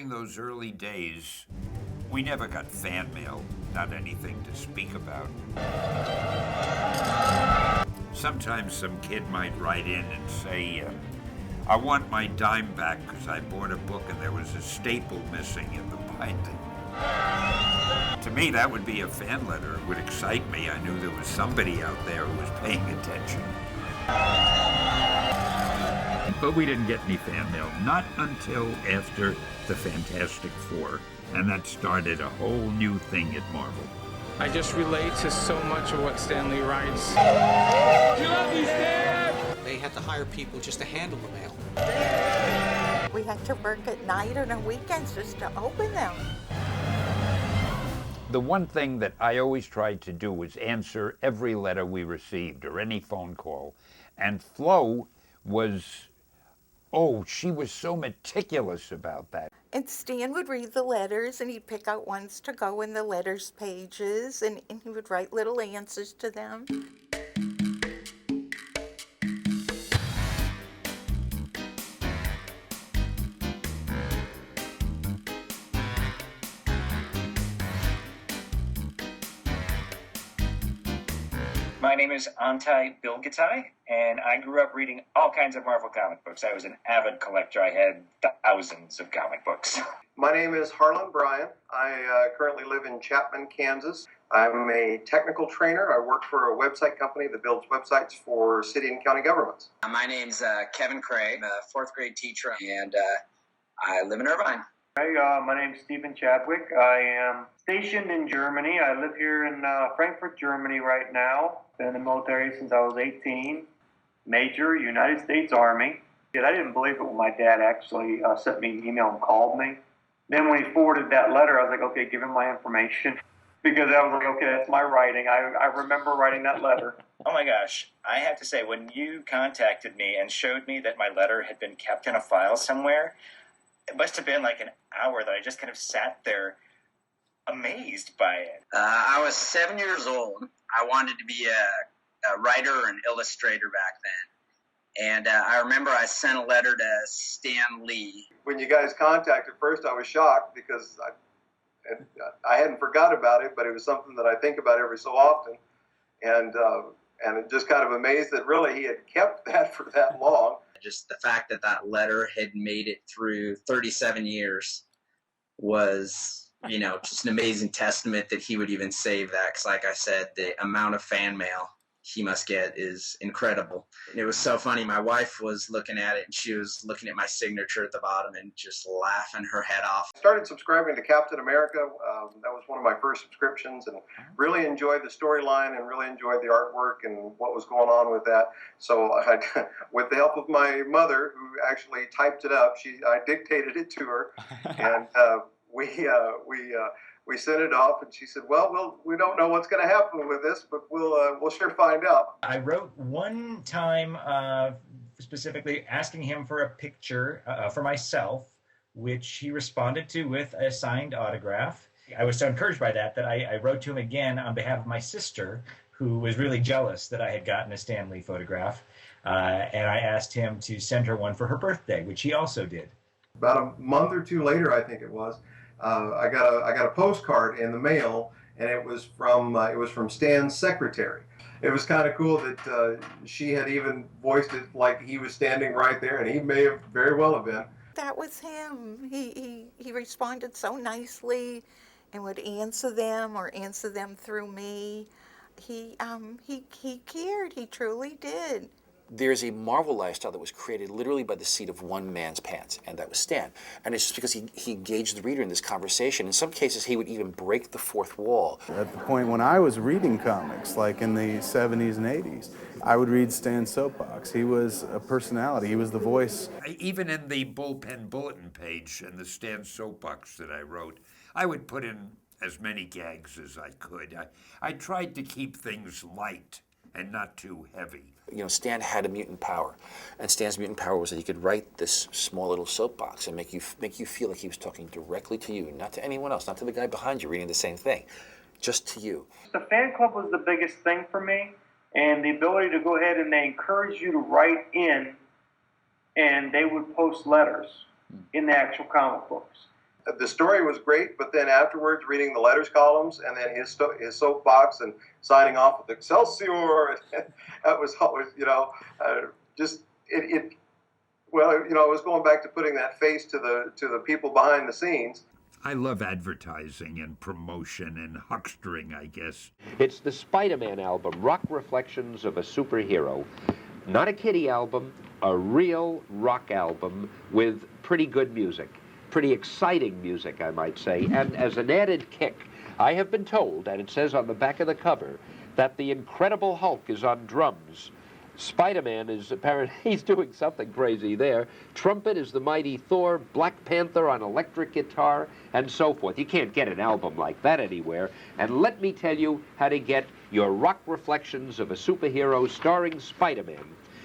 during those early days, we never got fan mail, not anything to speak about. Sometimes some kid might write in and say, I want my dime back because I bought a book and there was a staple missing in the binding. To me, that would be a fan letter. It would excite me. I knew there was somebody out there who was paying attention. But we didn't get any fan mail, not until after the Fantastic Four, and that started a whole new thing at Marvel. I just relate to so much of what Stan Lee writes. You love me, Stan! They had to hire people just to handle the mail. We had to work at night or on weekends just to open them. The one thing that I always tried to do was answer every letter we received or any phone call. And Flo was, she was so meticulous about that. And Stan would read the letters and he'd pick out ones to go in the letters pages and he would write little answers to them. My name is Antai Bilgatai, and I grew up reading all kinds of Marvel comic books. I was an avid collector. I had thousands of comic books. My name is Harlan Bryan. I currently live in Chapman, Kansas. I'm a technical trainer. I work for a website company that builds websites for city and county governments. My name's Kevin Cray. I'm a fourth grade teacher, and I live in Irvine. Hi, my name's Stephen Chadwick. I am stationed in Germany. I live here in Frankfurt, Germany right now. Been in the military since I was 18. Major, United States Army. I didn't believe it when my dad actually sent me an email and called me. Then when he forwarded that letter, I was like, okay, give him my information. Because I was like, okay, that's my writing. I remember writing that letter. Oh my gosh, I have to say, when you contacted me and showed me that my letter had been kept in a file somewhere, it must have been like an hour that I just kind of sat there amazed by it. I was 7 years old. I wanted to be a writer or an illustrator back then. And I remember I sent a letter to Stan Lee. When you guys contacted first, I was shocked because I hadn't forgot about it, but it was something that I think about every so often. And it just kind of amazed that really he had kept that for that long. Just the fact that that letter had made it through 37 years was, just an amazing testament that he would even save that. Because like I said, the amount of fan mail he must get is incredible. And it was so funny. My wife was looking at it and she was looking at my signature at the bottom and just laughing her head off. I started subscribing to Captain America. That was one of my first subscriptions, and really enjoyed the storyline and really enjoyed the artwork and what was going on with that. So with the help of my mother, who actually typed it up, I dictated it to her, and we sent it off, and she said, well, we don't know what's going to happen with this, but we'll sure find out. I wrote one time specifically asking him for a picture for myself, which he responded to with a signed autograph. I was so encouraged by that I wrote to him again on behalf of my sister, who was really jealous that I had gotten a Stan Lee photograph, and I asked him to send her one for her birthday, which he also did. About a month or two later, I think it was, I got a postcard in the mail, and it was from Stan's secretary. It was kind of cool that she had even voiced it like he was standing right there, and he may have very well have been. That was him. He responded so nicely and would answer them or answer them through me. He cared. He truly did. There's a Marvel lifestyle that was created literally by the seat of one man's pants, and that was Stan. And it's just because he engaged the reader in this conversation. In some cases, he would even break the fourth wall. At the point when I was reading comics, like in the 70s and 80s, I would read Stan's Soapbox. He was a personality. He was the voice. Even in the bullpen bulletin page and the Stan Soapbox that I wrote, I would put in as many gags as I could. I tried to keep things light and not too heavy. Stan had a mutant power, and Stan's mutant power was that he could write this small little soapbox and make you feel like he was talking directly to you, not to anyone else, not to the guy behind you reading the same thing, just to you. The fan club was the biggest thing for me, and the ability to go ahead and they encourage you to write in, and they would post letters in the actual comic books. The story was great, but then afterwards, reading the letters columns and then his soapbox and signing off with Excelsior, that was always, just it. Well, it was going back to putting that face to the people behind the scenes. I love advertising and promotion and huckstering, I guess. It's the Spider-Man album, Rock Reflections of a Superhero. Not a kiddie album, a real rock album with pretty good music. Pretty exciting music, I might say. And as an added kick, I have been told, and it says on the back of the cover, that the Incredible Hulk is on drums. Spider-Man is apparently, he's doing something crazy there. Trumpet is the mighty Thor, Black Panther on electric guitar, and so forth. You can't get an album like that anywhere. And let me tell you how to get your Rock Reflections of a Superhero starring Spider-Man.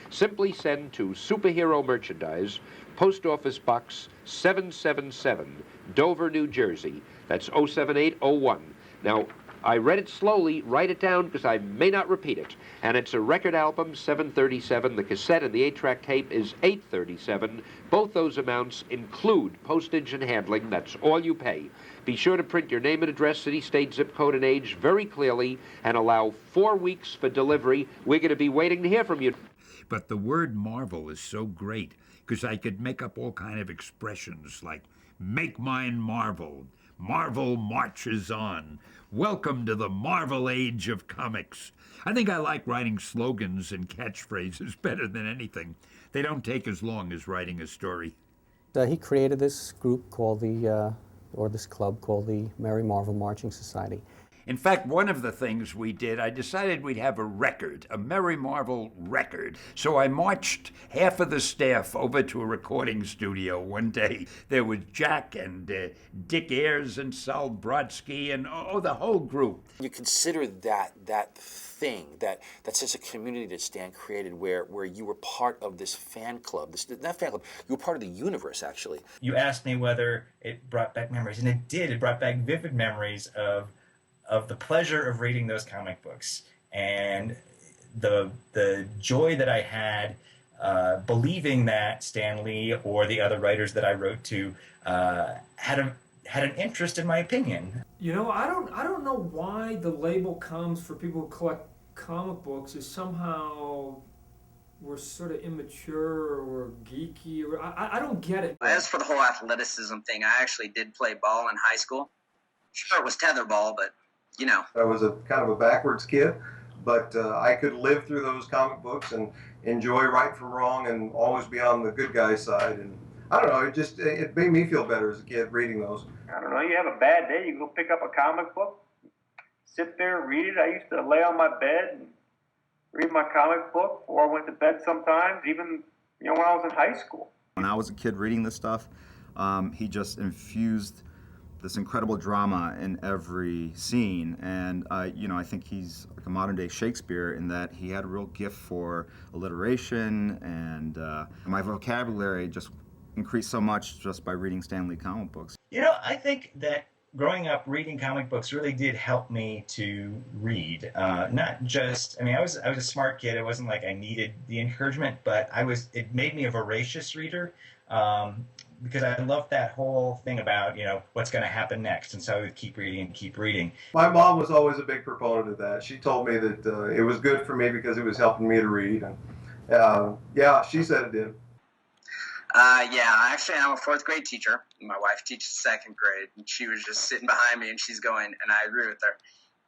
Simply send to Superhero Merchandise, Post Office Box 777, Dover, New Jersey. That's 07801. Now, I read it slowly, write it down because I may not repeat it. And it's a record album, $737. The cassette and the 8-track tape is $837. Both those amounts include postage and handling. That's all you pay. Be sure to print your name and address, city, state, zip code, and age very clearly and allow 4 weeks for delivery. We're going to be waiting to hear from you. But the word Marvel is so great because I could make up all kind of expressions like, make mine Marvel, Marvel marches on, welcome to the Marvel age of comics. I think I like writing slogans and catchphrases better than anything. They don't take as long as writing a story. He created this group called this club called the Merry Marvel Marching Society. In fact, one of the things we did, I decided we'd have a record, a Merry Marvel record. So I marched half of the staff over to a recording studio one day. There was Jack and Dick Ayers and Sal Brodsky and the whole group. You consider that thing, that sense of community that Stan created where you were part of this fan club, not fan club, you were part of the universe, actually. You asked me whether it brought back memories, and it did. It brought back vivid memories of the pleasure of reading those comic books and the joy that I had believing that Stan Lee or the other writers that I wrote to had an interest in my opinion. You know, I don't know why the label comes for people who collect comic books is somehow we're sort of immature or geeky. Or I don't get it. As for the whole athleticism thing, I actually did play ball in high school. Sure, it was tetherball, but I was a kind of a backwards kid, but I could live through those comic books and enjoy right from wrong and always be on the good guy side. And I don't know, it made me feel better as a kid reading those. I don't know, you have a bad day, you go pick up a comic book, sit there, read it. I used to lay on my bed and read my comic book before I went to bed sometimes, even when I was in high school. When I was a kid reading this stuff, he just infused this incredible drama in every scene, and I think he's like a modern-day Shakespeare in that he had a real gift for alliteration, and my vocabulary just increased so much just by reading Stan Lee comic books. I think that growing up reading comic books really did help me to read. Not just, I was a smart kid. It wasn't like I needed the encouragement, but it made me a voracious reader. Because I loved that whole thing about, what's going to happen next. And so I would keep reading and keep reading. My mom was always a big proponent of that. She told me that it was good for me because it was helping me to read. And she said it did. Actually, I'm a 4th grade teacher. My wife teaches 2nd grade. And she was just sitting behind me and she's going, and I agree with her,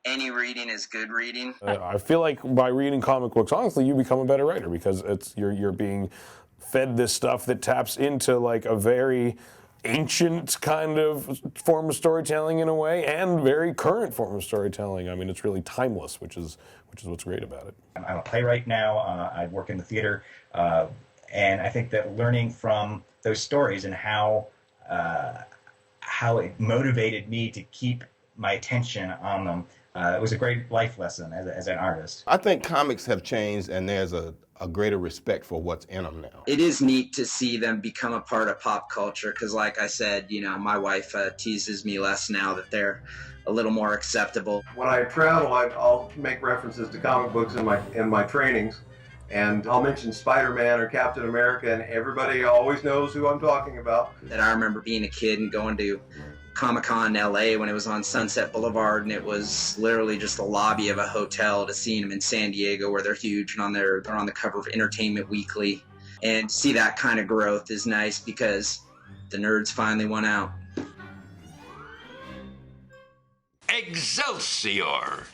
any reading is good reading. I feel like by reading comic books, honestly, you become a better writer because you're being fed this stuff that taps into like a very ancient kind of form of storytelling in a way and very current form of storytelling. It's really timeless, which is what's great about it. I'm a playwright now. I work in the theater, and I think that learning from those stories and how it motivated me to keep my attention on them, it was a great life lesson as an artist. I think comics have changed, and there's a greater respect for what's in them now. It is neat to see them become a part of pop culture because, like I said, my wife teases me less now that they're a little more acceptable. When I travel, I'll make references to comic books in my trainings, And I'll mention Spider-Man or Captain America, and everybody always knows who I'm talking about. That I remember being a kid and going to Comic-Con in LA when it was on Sunset Boulevard, and it was literally just the lobby of a hotel, to seeing them in San Diego where they're huge and they're on the cover of Entertainment Weekly. And to see that kind of growth is nice because the nerds finally won out. Excelsior!